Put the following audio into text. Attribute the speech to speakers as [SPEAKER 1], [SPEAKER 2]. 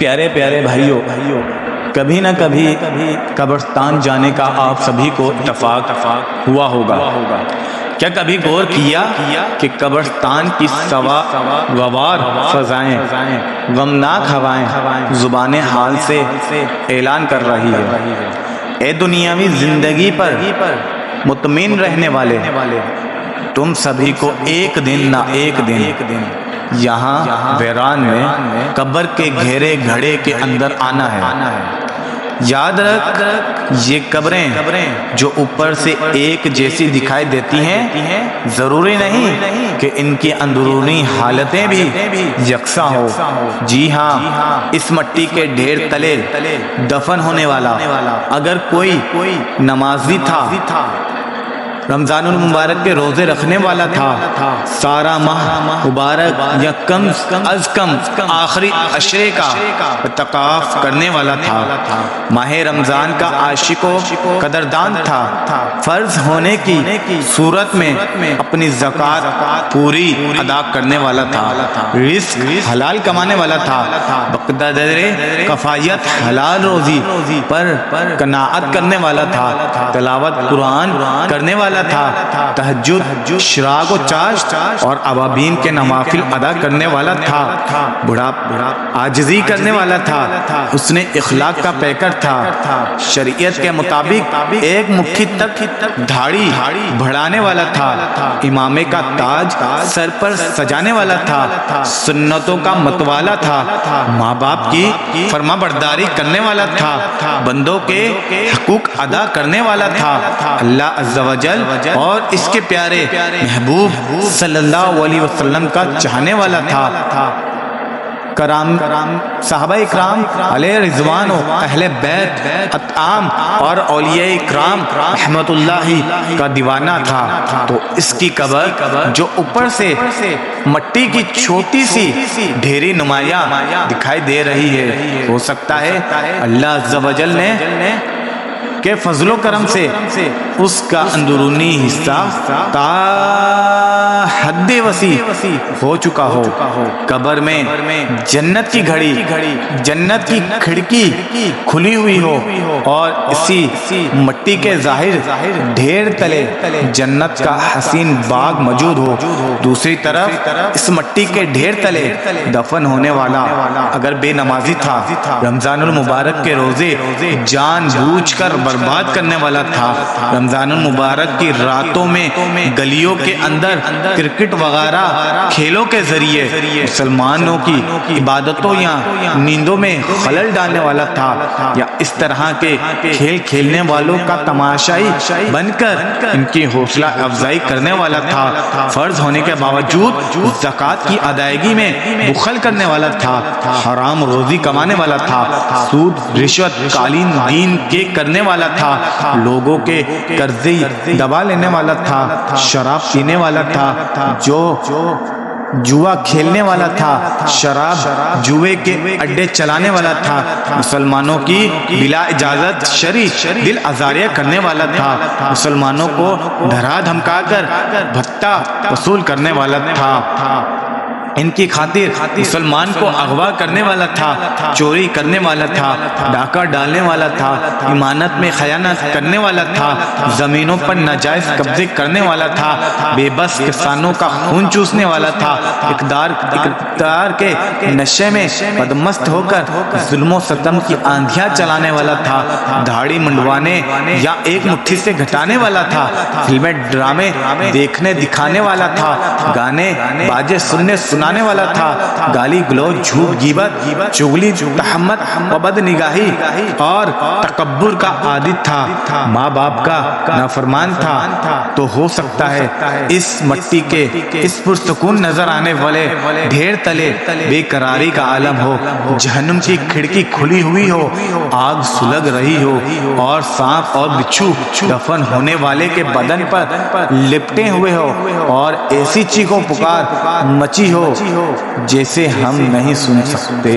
[SPEAKER 1] پیارے پیارے بھائیوں، کبھی نہ کبھی قبرستان جانے کا آپ سبھی کو اتفاق ہوا ہوگا۔ کیا کبھی غور کیا کہ قبرستان کی سوگوار فضائیں، غمناک ہوائیں زبان حال سے اعلان کر رہی ہے، اے دنیاوی زندگی پر مطمئن رہنے والے، تم سبھی کو ایک دن نہ ایک دن یہاں ویران میں قبر کے گھیرے گھڑے کے اندر آنا ہے۔ یاد رکھ، یہ قبریں جو اوپر سے ایک جیسی دکھائی دیتی ہیں، ضروری نہیں کہ ان کی اندرونی حالتیں بھی یکساں ہو۔ جی ہاں، اس مٹی کے ڈھیر تلے دفن ہونے والا اگر کوئی نمازی تھا، رمضان المبارک کے روزے رکھنے والا تھا، سارا ماہ مبارک یا کم از کم آخری عشرے کا اعتکاف کرنے والا تھا، ماہ رمضان کا عاشق و قدردان تھا، فرض ہونے کی صورت میں اپنی زکوٰۃ پوری ادا کرنے والا تھا، رزق حلال کمانے والا تھا، بقدر کفایت حلال روزی پر قناعت کرنے والا تھا، تلاوت قرآن کرنے والا تھا، تہجد، اشراق و چاشت اور ابابین کے نوافل ادا کرنے والا تھا، بڑھاپا عاجزی کرنے والا تھا، حسن اخلاق کا پیکر تھا، شریعت کے مطابق ایک مٹھی تک داڑھی بڑھانے والا تھا، امامے کا تاج سر پر سجانے والا تھا، سنتوں کا متوالا تھا، ماں باپ کی فرما برداری کرنے والا تھا، بندوں کے حقوق ادا کرنے والا تھا، اللہ عز و جل اور اس کے پیارے محبوب صلی اللہ علیہ وسلم کا چاہنے والا تھا۔ صحابہ اکرام علیہ رضوان و اہل بیت اطعام اور اولیاء اکرام رحمت اللہ کا دیوانہ تھا، تو اس کی قبر جو اوپر سے مٹی کی چھوٹی سی ڈھیری نمایاں دکھائی دے رہی ہے، ہو سکتا ہے اللہ عز و جل نے کہ فضل و کرم سے اس کا اندرونی حصہ تا حد وسیع ہو چکا ہو، قبر میں جنت کی گھڑی، جنت کی کھڑکی کھلی ہوئی ہو، اور اسی مٹی کے ظاہر ڈھیر تلے جنت کا حسین باغ موجود ہو، دوسری طرف اس مٹی کے ڈھیر تلے دفن ہونے والا اگر بے نمازی تھا، رمضان المبارک کے روزے جان بوجھ کر برباد کرنے والا تھا، رمضان المبارک کی راتوں میں گلیوں کے اندر کرکٹ وغیرہ کھیلوں کے ذریعے مسلمانوں کی عبادتوں یا نیندوں میں خلل ڈالنے والا تھا، یا اس طرح کے کھیل کھیلنے والوں کا تماشائی بن کر ان کی حوصلہ افزائی کرنے والا تھا، فرض ہونے کے باوجود زکوٰۃ کی ادائیگی میں بخل کرنے والا تھا، حرام روزی کمانے والا تھا، سود رشوت قالین دین کے کرنے والا تھا، لوگوں کے قرضے دبا لینے والا تھا، شراب پینے والا تھا، جو جوا کھیلنے والا تھا، شراب جوئے کے اڈے چلانے والا تھا، مسلمانوں کی بلا اجازت شرعی دل آزاریاں کرنے والا تھا، مسلمانوں کو ڈرا دھمکا کر بھتہ وصول کرنے والا تھا، ان کی خاطر مسلمان کو اغوا کرنے والا تھا، چوری کرنے والا تھا، ڈاکہ ڈالنے والا تھا، امانت میں خیانت کرنے والا تھا، زمینوں پر ناجائز قبضے کرنے والا تھا، بے بس کسانوں کا خون چوسنے والا تھا، اقتدار کے نشے میں بدمست ہو کر ظلم و ستم کی آندھیاں چلانے والا تھا، داڑھی منڈوانے یا ایک مٹھی سے گھٹانے والا تھا، فلمیں ڈرامے دیکھنے دکھانے والا تھا، گانے باجے سنانے والا تھا، گالی گلوچ جھوٹ غیبت چغلی تہمت و بد نگاہی اور تکبر کا عادی تھا، ماں باپ کا نافرمان تھا، تو ہو سکتا ہے اس مٹی کے اس پرسکون نظر آنے والے ڈھیر تلے بے قراری کا عالم ہو، جہنم کی کھڑکی کھلی ہوئی ہو، آگ سلگ رہی ہو، اور سانپ اور بچھو دفن ہونے والے کے بدن پر لپٹے ہوئے ہو، اور ایسی چیخ و پکار مچی ہو جیسے ہم نہیں سن سکتے۔